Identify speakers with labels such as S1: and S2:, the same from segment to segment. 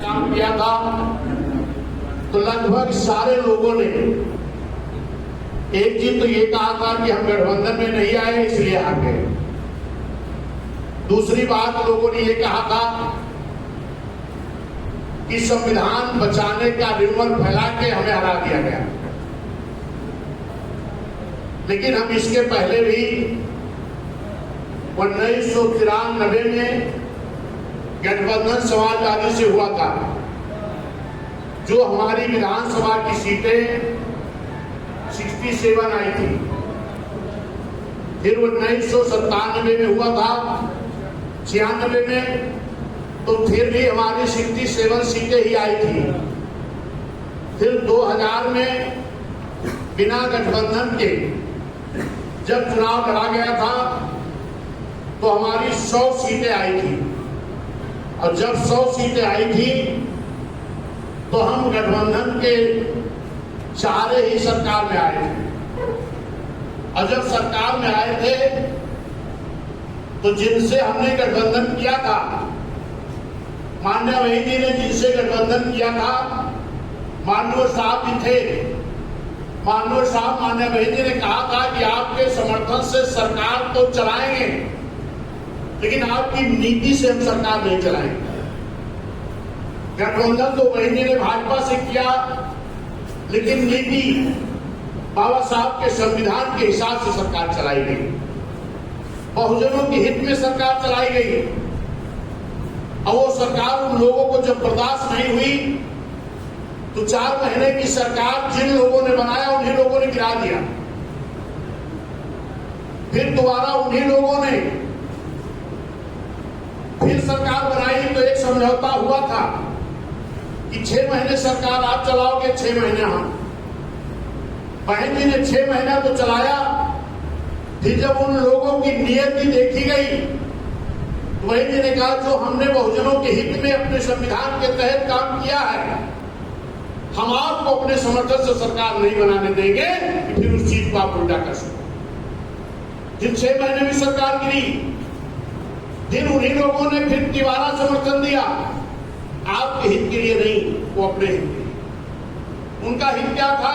S1: काम किया था तो लगभग सारे लोगों ने एक चीज तो ये कहा था कि हम गठबंधन में नहीं आए इसलिए आ गए। दूसरी बात लोगों ने ये कहा था कि संविधान बचाने का र्यूमर फैला के हमें हरा दिया गया। लेकिन हम इसके पहले भी 1993 में गठबंधन समाजवादी से हुआ था, जो हमारी विधानसभा की सीटें 67 आई थी। फिर 1997 में हुआ था, 96 में, तो फिर भी हमारी 67 सीटें ही आई थी। फिर 2000 में बिना गठबंधन के जब चुनाव लड़ा गया था तो हमारी 100 सीटें आई थी, और जब 100 सीटें आई थी तो हम गठबंधन के चारे ही सरकार में आए थे। और जब सरकार में आए थे तो जिनसे हमने गठबंधन किया था, माननीय वही जी ने जिनसे गठबंधन किया था, माननीय साहब भी थे। माननीय साहब, माननीय वही जी ने कहा था कि आपके समर्थन से सरकार तो चलाएंगे, लेकिन आपकी नीति से हम सरकार नहीं चलाएंगे। गठबंधन तो वही जी ने भाजपा से किया, लेकिन नीति बाबा साहब के संविधान के हिसाब से सरकार चलाई गई, बहुजनों के हित में सरकार चलाई गई। और वो सरकार उन लोगों को जब बर्दाश्त नहीं हुई तो 4 महीने की सरकार जिन लोगों ने बनाया उन्हीं लोगों ने गिरा दिया। फिर दोबारा उन्हीं लोगों ने फिर सरकार बनाई तो एक समझौता हुआ था कि 6 महीने सरकार आप चलाओगे, 6 महीने हम। बहन जी ने 6 महीना तो चलाया। फिर जब उन लोगों की नियति देखी गई, वही जी ने कहा जो हमने बहुजनों के हित में अपने संविधान के तहत काम किया है, हम आपको अपने समर्थन से सरकार नहीं बनाने देंगे कि फिर उस चीज को आप उल्टा कर सको। जिन 6 महीने में सरकार गिरी, फिर उन्हीं लोगों ने फिर दोबारा समर्थन दिया, आपके हित के लिए नहीं, वो अपने हित के लिए। उनका हित क्या था?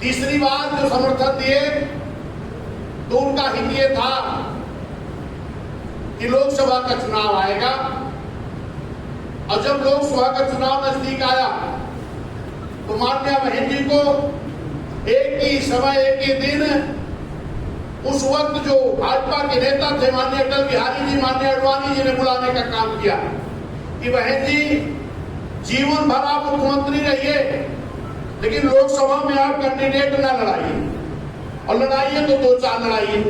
S1: तीसरी बार जो समर्थन दिए तो उनका हित ये था कि लोकसभा का चुनाव आएगा, और जब लोकसभा का चुनाव नजदीक आया तो माननीय बहन जी को एक ही समय, एक ही दिन, उस वक्त जो भाजपा के नेता थे माननीय अटल बिहारी जी, माननीय आडवाणी जी ने बुलाने का काम किया कि बहन जी जीवन भर आप मुख्यमंत्री रहिए, लेकिन लोकसभा में आप कैंडिडेट ना लड़ाइए, और लड़ाइए तो 2-4 लड़ाइए।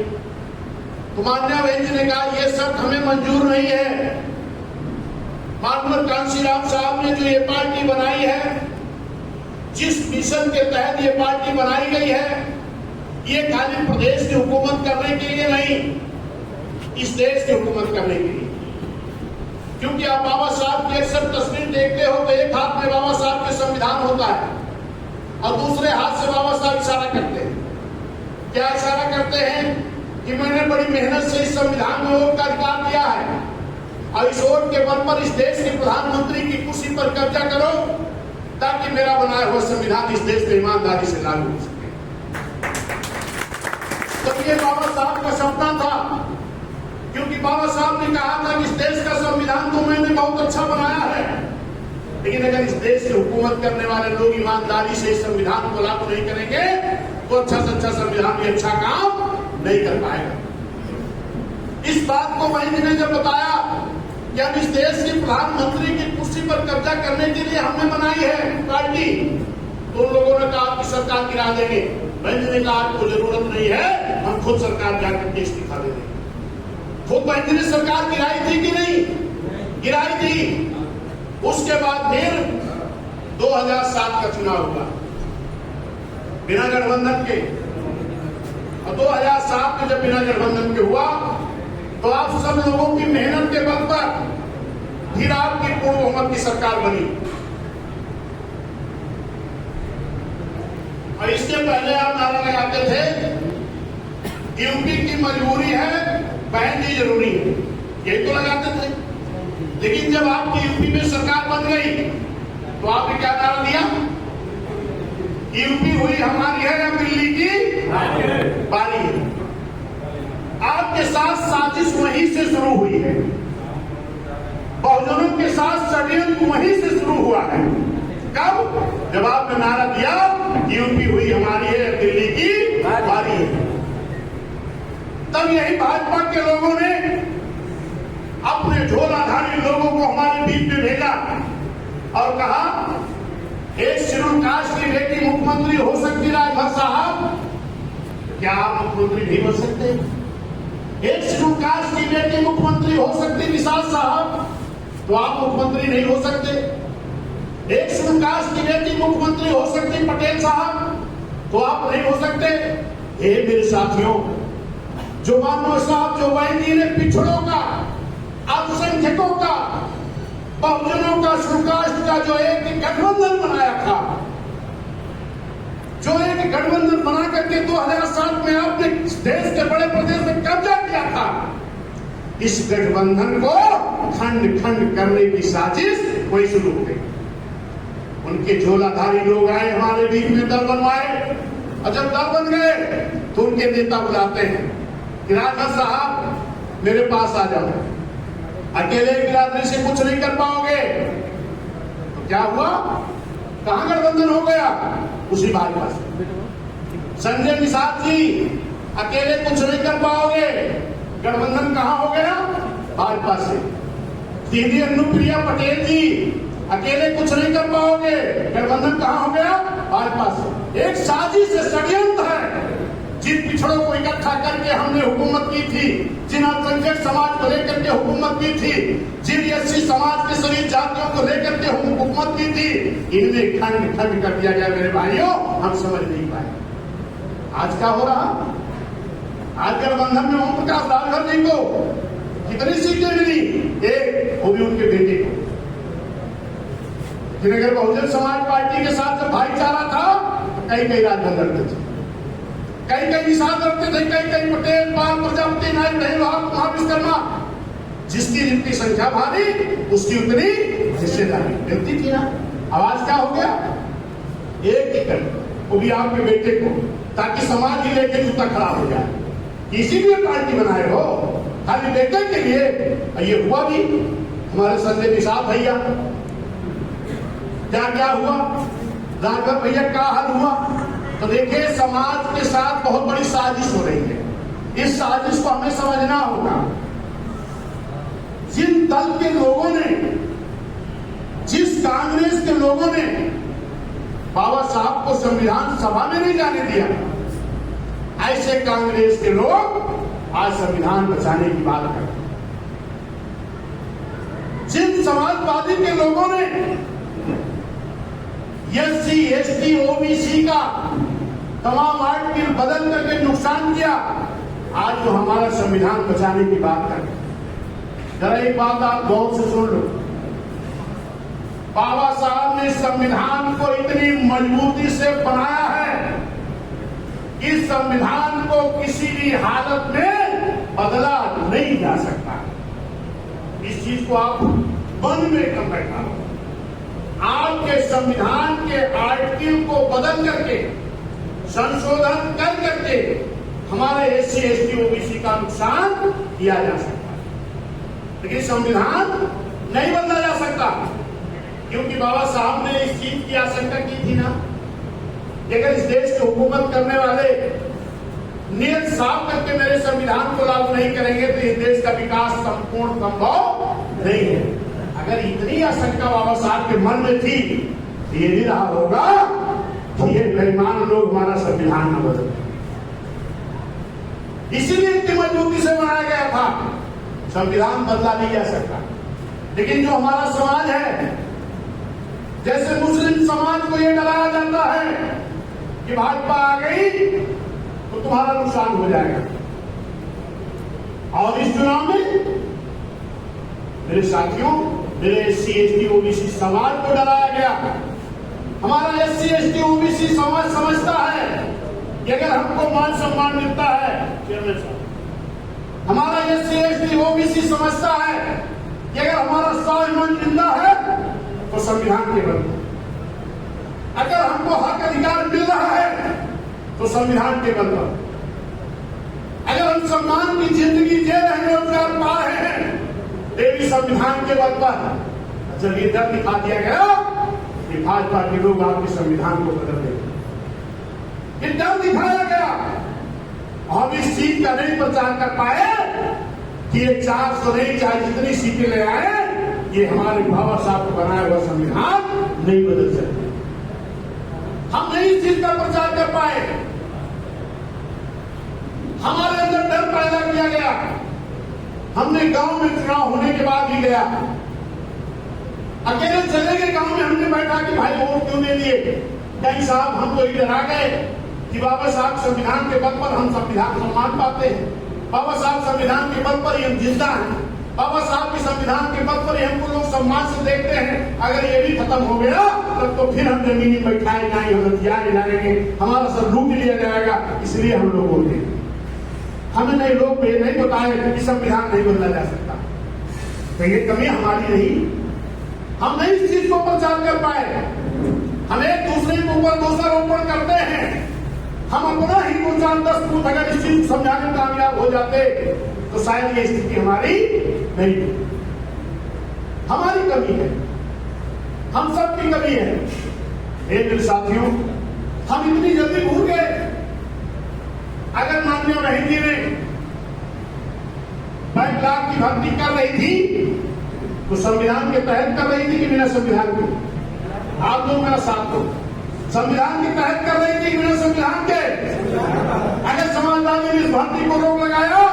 S1: तो माननीय बहन जी ने कहा यह शर्त हमें मंजूर नहीं है। माननीय कांशीराम साहब ने जो ये पार्टी बनाई है, जिस मिशन के तहत ये पार्टी बनाई गई है, ये खाली प्रदेश की हुकूमत करने के लिए नहीं, इस देश की हुकूमत करने के लिए। क्योंकि आप बाबा साहब की अक्सर तस्वीर देखते हो तो एक हाथ में बाबा साहब के संविधान होता है और दूसरे हाथ से बाबा साहब इशारा करते हैं। क्या इशारा करते हैं? कि मैंने बड़ी मेहनत से इस संविधान में वोट का अधिकार दिया है, और इस वोट के बल पर इस देश के प्रधानमंत्री की कुर्सी पर कब्जा करो, ताकि मेरा बनाया हुआ संविधान इस देश में ईमानदारी से लागू हो सके। तो ये बाबा साहब का सपना था, क्योंकि बाबा साहब ने कहा था कि इस देश का संविधान तो मैंने बहुत अच्छा बनाया है, लेकिन अगर इस देश की हुकूमत करने वाले लोग ईमानदारी से इस संविधान को लागू नहीं करेंगे तो अच्छा से अच्छा संविधान भी अच्छा काम नहीं कर पाएगा। इस बात को वही ने जब बताया कि हम इस देश के प्रधानमंत्री की कुर्सी पर कब्जा करने के लिए हमने बनाई है पार्टी, तो उन लोगों ने कहा कि सरकार गिरा देंगे। बहन ने कहा आपको जरूरत नहीं है, हम खुद सरकार जाकर के इस्तीफा दे देंगे। खुद बहन ने सरकार गिराई थी कि नहीं? गिराई थी। उसके बाद फिर 2007 का चुनाव हुआ बिना गठबंधन के, और 2007 में जब बिना गठबंधन के हुआ तो आप सब लोगों की मेहनत के बल पर फिर आपकी पूर्ण बहुमत की सरकार बनी। और इसके पहले आप नारा लगाते थे यूपी की मजबूरी है, बहन जी जरूरी है, यही तो लगाते थे। लेकिन जब आपकी यूपी में सरकार बन तो आपने क्या नारा दिया? यूपी हुई हमारी है या दिल्ली की बारी है। आपके साथ साजिश वहीं से शुरू हुई है, बहुजनों के साथ षड्यंत्र वहीं से शुरू हुआ है। कब? जब आपने नारा दिया यूपी हुई हमारी है या दिल्ली की बारी है। तब यही भाजपा के लोगों ने अपने झोलाधारी लोगों को हमारे बीच में भेजा और कहा एक शेड्यूल कास्ट की बेटी मुख्यमंत्री हो सकती राजभर साहब, क्या आप मुख्यमंत्री नहीं हो सकते? एक शेड्यूल कास्ट की बेटी मुख्यमंत्री हो सकती विशाल साहब, तो आप मुख्यमंत्री नहीं हो सकते? एक शेड्यूल कास्ट की बेटी मुख्यमंत्री हो सकती पटेल साहब, तो आप नहीं हो सकते? हे मेरे साथियों, जो मानो साहब जो वैद्य ने पिछड़ों का, अल्पसंख्यकों का, बहुजनों का, शेड्यूल का जो एक गठबंधन बनाया था, जो एक गठबंधन बना करके 2007 में आपने देश के बड़े प्रदेश में कब्जा किया था, इस गठबंधन को खंड खंड करने की साजिश वही शुरू हो गई। उनके झोलाधारी लोग आए हमारे बीच में, दल बनवाए, और जब दल बन गए तो उनके नेता बुलाते हैं कि राजभर साहब मेरे पास आ जाओ, अकेले बिरादरी से कुछ नहीं कर पाओगे। तो क्या हुआ? कहां गठबंधन हो गया? उसी भाजपा से। संजय निषाद जी अकेले कुछ नहीं कर पाओगे, गठबंधन कहां हो गया? भाजपा से। दीदी अनुप्रिया पटेल जी अकेले कुछ नहीं कर पाओगे, गठबंधन कहां हो गया? भाजपा से। एक साजिश से षड्यंत्र है। जिन पिछड़ों को इकट्ठा करके हमने हुकूमत की थी, जिन अल्पसंख्यक समाज को लेकर के हुकूमत की थी, जिन एससी समाज के सभी जातियों को लेकर के हुकूमत की थी, इन्हें खंड खंड कर दिया गया। मेरे भाइयों, हम समझ नहीं पाए। आज क्या हो रहा? आज गठबंधन में ओम प्रकाश राजभर जी को कितनी सीटें मिली? एक, वो भी उनके बेटे को। जिन्हें अगर बहुजन समाज पार्टी के साथ जब भाईचारा था तो कई कई राजभर लड़ते थे, कई कई निषाद रखते थे, कई कई पटेल, पाल, प्रजापति, नायक, कुमार, विश्वकर्मा। जिसकी जितनी संख्या भारी उसकी उतनी हिस्सेदारी मिलती थी ना। आवाज क्या हो गया? एक ही कर, वो भी आपके बेटे को, ताकि समाज ही लेके जूता खड़ा हो जाए। किसी भी पार्टी बनाए हो खाली बेटे के लिए। ये हुआ भी हमारे संजय निषाद भैया, क्या क्या हुआ? राजभर भैया का हाल हुआ? तो देखिए, समाज के साथ बहुत बड़ी साजिश हो रही है। इस साजिश को हमें समझना होगा। जिन दल के लोगों ने, जिस कांग्रेस के लोगों ने बाबा साहब को संविधान सभा में नहीं जाने दिया, ऐसे कांग्रेस के लोग आज संविधान बचाने की बात करते हैं। जिन समाजवादी के लोगों ने एससी, एसटी, ओबीसी का तमाम आर्टिकल बदल करके नुकसान किया, आज जो हमारा संविधान बचाने की बात कर रहे हैं। जरा एक बात आप गौर से सुन लो। बाबा साहब ने संविधान को इतनी मजबूती से बनाया है कि संविधान को किसी भी हालत में बदला नहीं जा सकता। इस चीज को आप मन में कर बैठा हो। आपके संविधान के आर्टिकल को बदल करके, संशोधन कर करके हमारे एससी, एसटी, ओबीसी का नुकसान किया जा सकता है, लेकिन संविधान नहीं बदला जा सकता। क्योंकि बाबा साहब ने इस चीज की आशंका की थी ना कि अगर इस देश की हुकूमत करने वाले नियत साफ करके मेरे संविधान को लागू नहीं करेंगे तो इस देश का विकास संपूर्ण संभव नहीं है। अगर इतनी आशंका बाबा साहब के मन में थी, ये नहीं रहा होगा कि ये बेईमान लोग हमारा संविधान न बदले। इसीलिए इतनी मजबूती से बनाया गया था। संविधान बदला नहीं जा सकता। लेकिन जो हमारा समाज है, जैसे मुस्लिम समाज को यह डराया जाता है कि भाजपा आ गई तो तुम्हारा नुकसान हो जाएगा, और इस चुनाव में मेरे साथियों, मेरे एससी, एसटी, ओबीसी समाज को डराया गया। हमारा एससी, एसटी, ओबीसी समाज समझता है कि अगर हमको मान सम्मान मिलता है, चेयरमैन साहब, हमारा एससी, एसटी, ओबीसी समझता है कि अगर हमारा स्वाभिमान जिंदा है तो संविधान के बल अगर हमको हक अधिकार मिल रहा है तो संविधान के बल पर, अगर हम सम्मान की जिंदगी जी रहे हैं, रोजगार पा रहे हैं, देवी संविधान के बल पर। जब ये डर दिखा दिया गया कि भाजपा के लोग आपके संविधान को बदल देंगे, ये डर दिखाया गया, हम इस चीज का नहीं प्रचार कर पाए कि ये 400 नहीं, चाहे जितनी सीटें ले आए, ये हमारे बाबा साहब को बनाया हुआ संविधान नहीं बदल सकते। हम नहीं इस चीज का प्रचार कर पाए, हमारे अंदर डर पैदा किया गया। हमने गांव में चुनाव होने के बाद ही गया, अकेले चले गए गांव में, हमने बैठा कि भाई वोट क्यों नहीं दिए? कहीं साहब हम तो इधर आ गए कि बाबा साहब संविधान के बल पर हम संविधान सम्मान पाते हैं, बाबा साहब संविधान के बल पर ही हम जिंदा हैं, बाबा साहब के संविधान के बल पर ही हमको लोग सम्मान से देखते हैं। अगर ये भी खत्म हो गया तब तो फिर हम जमीन में बैठाए जाएंगे, हम हथियार डालेंगे, हमारा सब लूट लिया जाएगा। इसलिए हम लोग बोलते हैं, हमें नहीं लोग नहीं बताए कि संविधान नहीं बदला जा सकता। तो ये कमी हमारी नहीं, हम नहीं इस चीज को प्रचार कर पाए। हम एक दूसरे के ऊपर दोषारोपण करते हैं, हम अपना ही 2-4-10 फुट अगर इस चीज समझाने में कामयाब हो जाते तो शायद ये स्थिति हमारी नहीं थी। हमारी कमी है, हम सबकी कमी है। मेरे साथियों, हम इतनी जल्दी भूल गए। अगर माननीय बहन जी ने 5 लाख की भर्ती कर रही थी तो संविधान के तहत कर रही थी कि बिना संविधान के? आप लोग मेरा साथ दो, संविधान के तहत कर रही थी कि बिना संविधान के? अगर समाजवादी ने इस भर्ती को रोक लगाया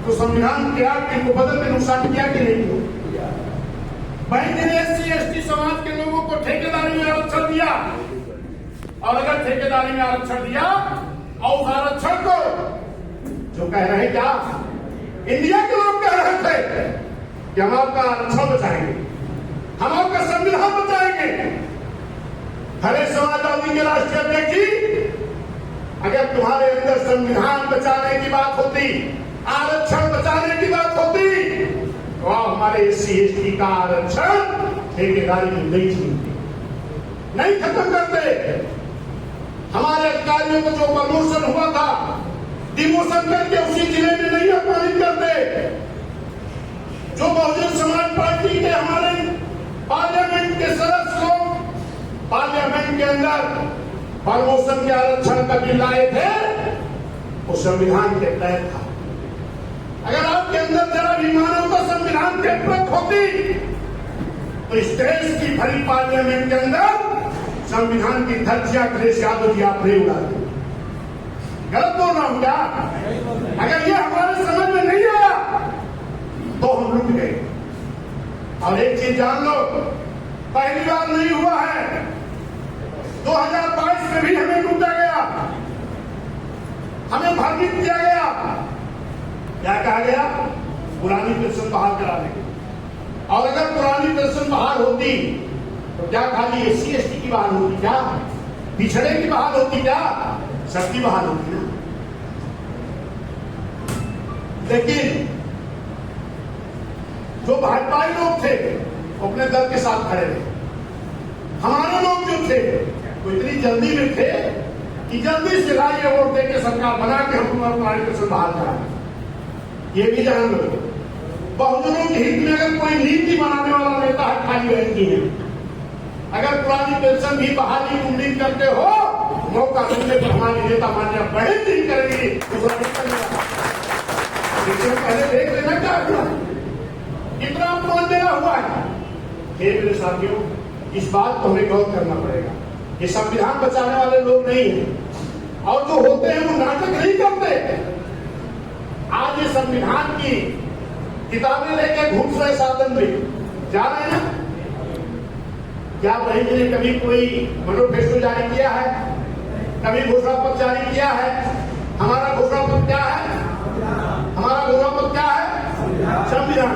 S1: तो संविधान के आगे को बदल के नुकसान किया कि नहीं किया? बहन जी ने SC/ST समाज के लोगों को ठेकेदारी में आरक्षण दिया, और अगर ठेकेदारी में आरक्षण दिया और उस आरक्षण को जो कह रहे क्या इंडिया के लोग कह रहे थे कि हम आपका आरक्षण बचाएंगे, हम आपका संविधान बचाएंगे। हरे समाजवादी के राष्ट्रीय अध्यक्ष जी, अगर तुम्हारे अंदर संविधान बचाने की बात होती, आरक्षण बचाने की बात होती, तो आप हमारे SC/ST का आरक्षण ठेकेदारी में नहीं छीनते, नहीं खत्म करते। हमारे अधिकारियों को जो प्रमोशन हुआ था, डिमोशन करके उसी जिले में नहीं अपमानित करते। जो बहुजन समाज पार्टी के हमारे पार्लियामेंट के सदस्य लोग पार्लियामेंट के अंदर प्रमोशन के आरक्षण का बिल लाए थे, वो संविधान के तहत था। अगर आपके अंदर जरा भी मानवता संविधान के प्रति होती तो इस देश की भरी पार्लियामेंट के अंदर संविधान की धज्जियां अखिलेश यादव जी आप नहीं उड़ाते। गलत बोल रहा हूं क्या? अगर ये हमारे समझ में नहीं आया तो हम रुक गए। और एक चीज जान लो, पहली बार नहीं हुआ है, 2022 में भी हमें लूटा गया, हमें भ्रमित किया गया। क्या कहा गया? पुरानी पेंशन बहाल करा देंगे। और अगर पुरानी पेंशन बहाल होती तो क्या खाली SC/ST की बहाल होती क्या? पिछड़े की बहाल होती क्या? सबकी बहाल होती ना। लेकिन जो भाजपाई लोग थे वो अपने दल के साथ खड़े थे। हमारे लोग जो थे वो इतनी जल्दी में थे कि जल्दी से लाइए वोट देके सरकार बना के हम तुम्हारा पुरानी पेंशन बहाल कराएं। ये भी जान लो, बहुजनों के हित में अगर कोई नीति बनाने वाला नेता है खाली बहन की है। अगर पुरानी पेंशन भी बहाली की उम्मीद करते हो, मौका मिलने पर हमारी नेता मान्य बहन जी करेंगी। पहले देख लेना क्या हुआ, कितना अपमान देना हुआ है। मेरे साथियों, इस बात को हमें गौर करना पड़ेगा। ये संविधान बचाने वाले लोग नहीं है, और जो होते हैं वो नाटक नहीं करते। आज ये संविधान की किताबें लेके घूम रहे साधन में जा रहे हैं। क्या बहन जी ने कभी कोई मैनिफेस्टो जारी किया है? कभी घोषणा पत्र जारी किया है? हमारा घोषणा पत्र क्या है? हमारा घोषणा पत्र क्या है? संविधान।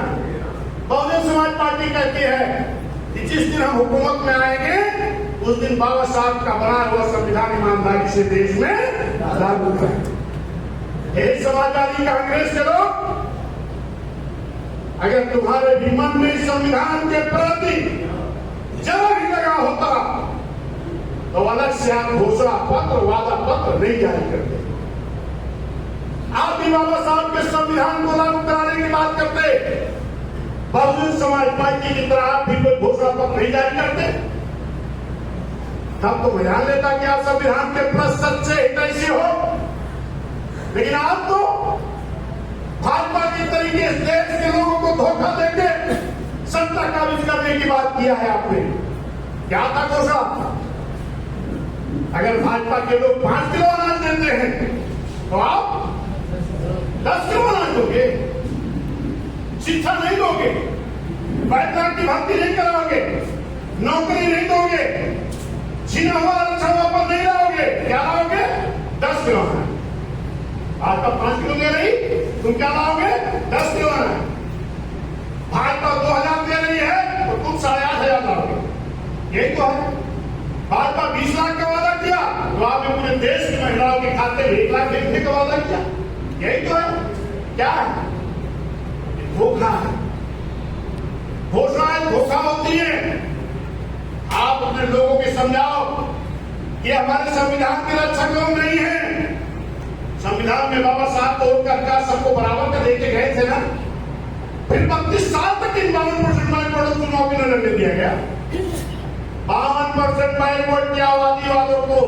S1: बहुजन समाज पार्टी कहती है कि जिस दिन हम हुकूमत में आएंगे उस दिन बाबा साहब का बनाया हुआ संविधान ईमानदारी से देश में लागू करें। यही समाजवादी कांग्रेस के लोग, अगर तुम्हारे भी मन में संविधान के प्रति जरा भी लगा होता तो आप घोषणा पत्र वादा पत्र नहीं जारी करते। आप भी बाबा साहब के संविधान को लागू कराने की बात करते, बहुजन समाज पार्टी की तरह आप भी कोई घोषणा पत्र नहीं जारी करते। तब तो मैं जान लेता कि आप संविधान के प्लस सच्चे हितैषी हो, लेकिन आप तो भाजपा के तरीके इस देश के लोगों को धोखा देके सत्ता काबिज करने की बात किया है आपने। क्या था घोषणा? अगर भाजपा के लोग 5 किलो अनाज देते हैं तो आप 10 किलो अनाज दोगे, शिक्षा नहीं दोगे, वैद्य की भर्ती नहीं कराओगे, नौकरी नहीं दोगे, छीना हुआ आरक्षण वापस नहीं लाओगे, क्या लाओगे? 10 किलो अनाज। आज तक 5 किलो दे रही, तुम क्या लाओगे? 10 किलो अनाज। भाजपा 2000 दे रही है तो तुम 8500 लाओगे। यही तो है। भाजपा 20 लाख का वादा किया तो आपने पूरे देश की महिलाओं के खाते में 1 लाख देने का वादा किया। यही तो है। क्या है? धोखा है। घोषणाएं धोखा होती है। आप अपने लोगों को समझाओ कि हमारे संविधान के रक्षक लोग नहीं है। संविधान में बाबा साहब तोड़ कर सबको बराबर का देके गए थे ना, फिर 32 साल तक इन 52% बैकवर्ड को नौकरी न लगने दिया गया। 52% बैकवर्ड की आबादी वालों को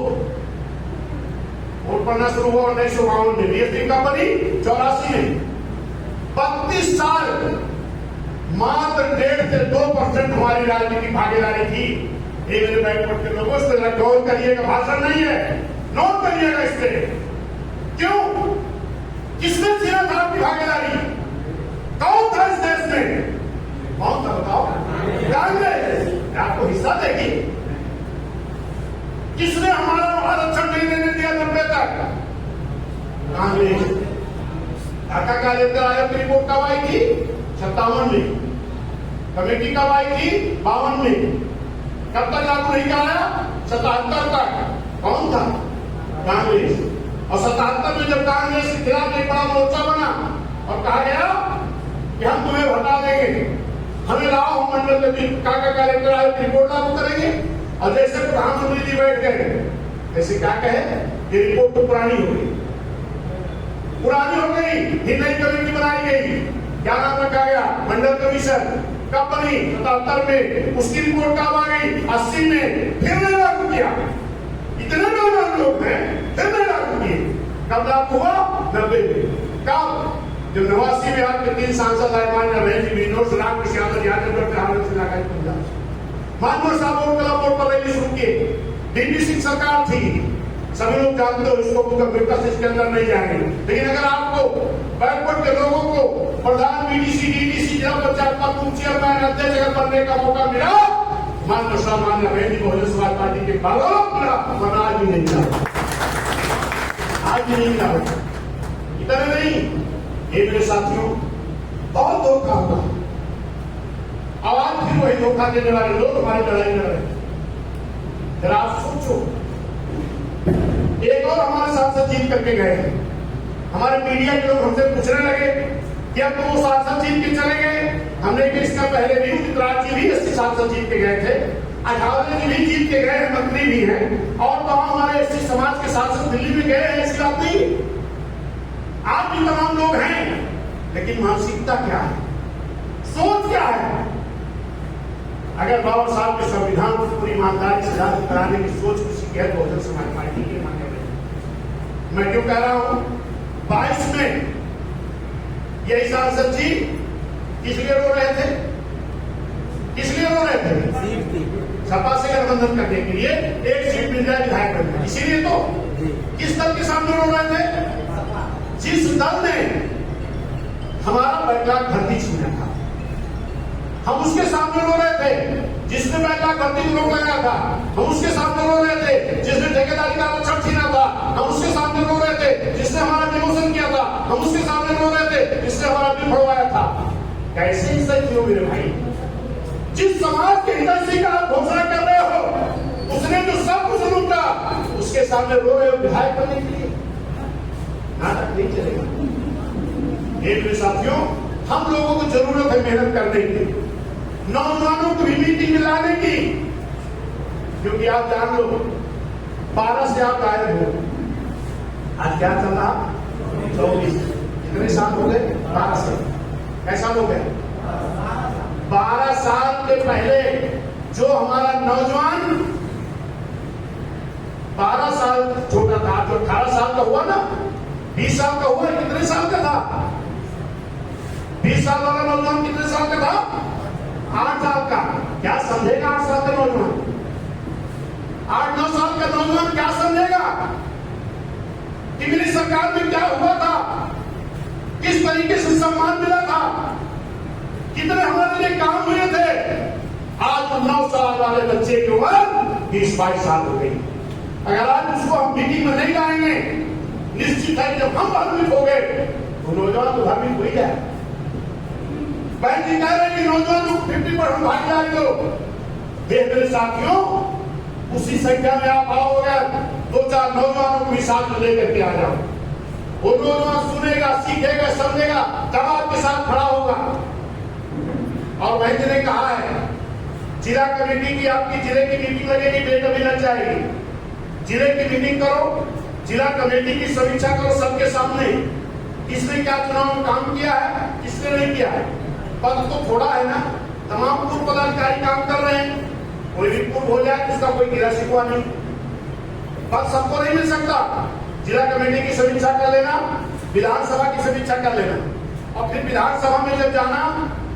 S1: वोट पढ़ना शुरू हुआ 1952 में, बीएसपी का बनी 84 में। 32 साल मात्र 1.5 से 2% हमारी राजनीतिक भागीदारी थी। ये मेरे बैकवर्ड के लोगों से गौर करिएगा, भाषण नहीं है, नोट करिएगा इस पे। क्यों? किसने किया था आपकी भागीदारी? कौन था इस देश में? कौन था बताओ? कांग्रेस आपको हिस्सा देगी। किसने हमारा आरक्षण नहीं देने दिया 90 तक? कांग्रेस। ढाका का लेकर आयोग की रिपोर्ट कब आई थी? 57 में। कमेटी कब आई थी? 52 में। कब तक लागू नहीं कराया? 77 तक। कौन था? कांग्रेस। और 77 में जब कांग्रेस के खिलाफ एक बड़ा मोर्चा बना और कहा गया कि हम तुम्हें हटा देंगे, हमें लाओ, हम मंडल में काका का लेकर आए रिपोर्ट लागू करेंगे। और जैसे प्रधानमंत्री जी बैठ गए, ऐसे क्या कहे, ये रिपोर्ट तो पुरानी हो गई, पुरानी हो गई, ही नई कमेटी बनाई गई। क्या नाम रखा गया? मंडल कमीशन। कब बनी? 77 में। उसकी रिपोर्ट कब आ गई? 80 में। फिर नहीं लागू किया। इतने नौजवान लोग हैं, फिर नहीं लागू किए। कब लागू हुआ? 90 में। कब? जब 89 में आपके 3 सांसद आए, मान्य बहन विनोद राम कृष्ण यादव, मानव साहब बोर्ड पर रैली शुरू की। डीपी सिंह सरकार थी, सभी लोग जानते हो, इसको कंप्यूटर से इसके अंदर नहीं जाएंगे। लेकिन अगर आपको बैकवर्ड के लोगों को प्रधान बीडीसी, डीडीसी, जिला पंचायत का चेयरमैन, अध्यक्ष अगर बनने का मौका मिला, मान्य सामान्य बहन बहुजन समाज पार्टी के बालों बना आज भी नहीं मिला, आज भी नहीं मिला। इतना नहीं, ये मेरे साथियों बहुत धोखा होगा। अब आज फिर वही धोखा देने वाले लोग हमारी लड़ाई लड़ रहे हैं। जरा आप सोचो, एक और हमारे सांसद जीत करके गए हैं। हमारे मीडिया के लोग हमसे पूछने लगे कि अब तो वो सांसद जीत के चले गए। हमने कि इसका पहले भी उदित राज जी भी एसटी सांसद जीत के गए थे, अठावले जी भी जीत के गए हैं, मंत्री भी हैं, और तमाम हमारे एसटी समाज के सांसद दिल्ली में गए हैं। इसकी बात नहीं, आप भी तमाम लोग हैं, लेकिन मानसिकता क्या है, सोच क्या है? अगर बाबा साहब के संविधान को पूरी ईमानदारी से लागू कराने की सोच किसी गैर बहुजन समाज पार्टी के माने में, मैं क्यों कह रहा हूं? 22 में यही सांसद जी किस लिए रो रहे थे? किस लिए रो रहे थे? सपा से गठबंधन करने के लिए, एक सीट मिल जाए विधायक बनने, इसीलिए तो। किस दल के सामने रो रहे थे? जिस दल ने हमारा बैकलॉग भर्ती छीना था, हम उसके सामने रो रहे थे। जिसने बैकलॉग भर्ती को रोक लगाया था, हम उसके सामने रो रहे थे। जिसने ठेकेदारी का आरक्षण छीना था, हम उसके सामने रो रहे थे। जिसने हमारा डिमोशन किया था, हम उसके सामने रो रहे थे। जिसने हमारा बिल भरवाया था। कैसे हिस्सा क्यों मेरे भाई? जिस समाज के हितैषी का आप घोषणा कर रहे हो, उसने जो सब कुछ लूटा, उसके सामने रो रहे हो विधायक बनने के लिए? नाटक नहीं चलेगा। मेरे साथियों, हम लोगों को जरूरत है मेहनत करने की, नौजवानों को भी मीटिंग में लाने की, क्योंकि आप जान लो 12 से आप गायब हो। आज क्या चल रहा? 24। कितने साल हो गए? 12 साल। कैसा हो गए? 12 साल के पहले जो हमारा नौजवान 12 साल छोटा था, जो 18 साल का हुआ ना, 20 साल का हुआ, कितने साल का था? 20 साल वाला नौजवान कितने साल का था? 8 साल का। क्या समझेगा 8 साल का नौजवान? 8-9 साल का नौजवान क्या समझेगा कि मेरी सरकार में क्या हुआ था, किस तरीके से सम्मान मिला था, कितने हमारे लिए काम हुए थे। आज 9 साल वाले बच्चे की उम्र 20-22 साल हो गई। अगर आज उसको हम मीटिंग में नहीं लाएंगे, निश्चित है जब हम भ्रमित हो गए तो नौजवान तो भ्रमित हो ही जाए। बहन जी कह रहे हैं कि नौजवान को 50% भागीदारी दो। मेरे साथियों, उसी संख्या में आप आओगे, 2-4 नौजवानों को भी साथ में लेकर के आ जाओ। वो नौजवान सुनेगा, सीखेगा, समझेगा, तब आपके साथ खड़ा होगा। और बहन जी ने कहा है जिला कमेटी की, आपकी जिले की मीटिंग लगेगी, डेट अभी लग जाएगी। जिले की मीटिंग करो, जिला कमेटी की समीक्षा करो सबके सामने, किसने क्या चुनाव में काम किया है, किसने नहीं किया है। पद तो थोड़ा है ना, तमाम पूर्व पदाधिकारी काम कर रहे हैं, कोई भी पूर्व हो जाए जिसका कोई गिरा शिकवा नहीं। पद सबको नहीं मिल सकता। जिला कमेटी की समीक्षा कर लेना, विधानसभा की समीक्षा कर लेना, और फिर विधानसभा में जब जाना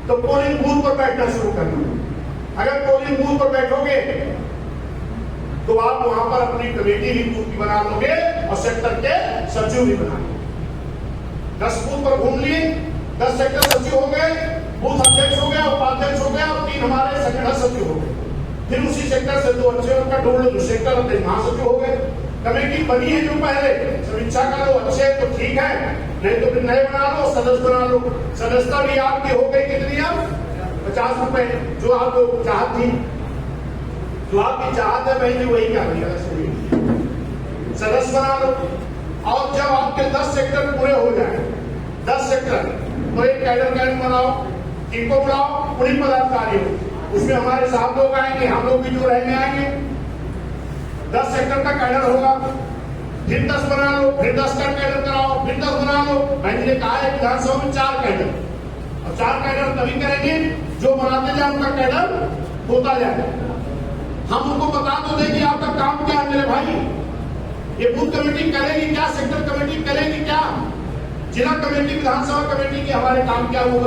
S1: तो पोलिंग बूथ पर बैठना शुरू करना। अगर पोलिंग बूथ पर बैठोगे तो आप वहां पर अपनी कमेटी भी बूथ की बना लोगे और सेक्टर के सचिव भी बना लोगे। 10 बूथ पर घूम लिए, 10 सेक्टर सचिव हो गए, बूथ अध्यक्ष हो गया, उपाध्यक्ष हो गया, और 3 हमारे संगठन सचिव हो गए। फिर उसी सेक्टर से 2 अच्छे उनका ढूंढ लो, सेक्टर अपने महासचिव हो गए। कमेटी बनी है जो पहले समीक्षा करो, अच्छे तो ठीक है, नहीं तो फिर नए बना लो, सदस्य बना लो। सदस्यता भी आपकी हो गई कितनी? अब 50 रुपए, जो आप चाहत थी, जो आपकी चाहत है पहले वही कर रही है, सदस्य बना लो। और जब आपके 10 सेक्टर पूरे हो जाए, 10 सेक्टर, तो एक कैडर बनाओ, किनको बनाओ? उन्हीं पदाधिकारियों, उसमें हमारे साथ लोग आएंगे, हम लोग भी जो रहने आएंगे। 10 सेक्टर का कैडर होगा, फिर 10 बना लो, फिर 10 का कैडर कराओ, फिर 10 बना लो। मैंने कहा है विधानसभा में 4 कैडर, और 4 कैडर तभी करेंगे जो बनाते जाए उनका कैडर होता जाए। हम उनको बता तो देंगे आपका काम क्या है मेरे भाई, ये बूथ कमेटी करेगी क्या, सेक्टर कमेटी करेगी क्या, जिला कमेटी, विधानसभा कमेटी की हमारे काम क्या होगा।